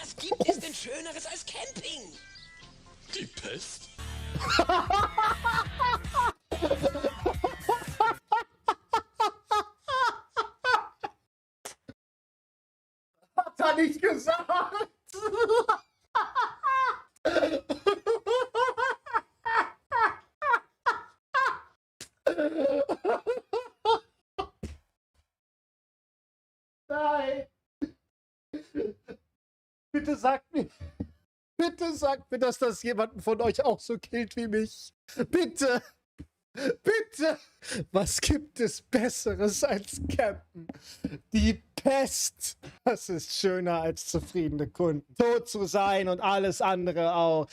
Was gibt es denn Schöneres als Camping? Die Pest? Hat er nicht gesagt? Nein. Bitte sagt mir, dass das jemanden von euch auch so killt wie mich. Bitte. Bitte. Was gibt es Besseres als Campen? Die Pest. Das ist schöner als zufriedene Kunden. Tot zu sein und alles andere auch.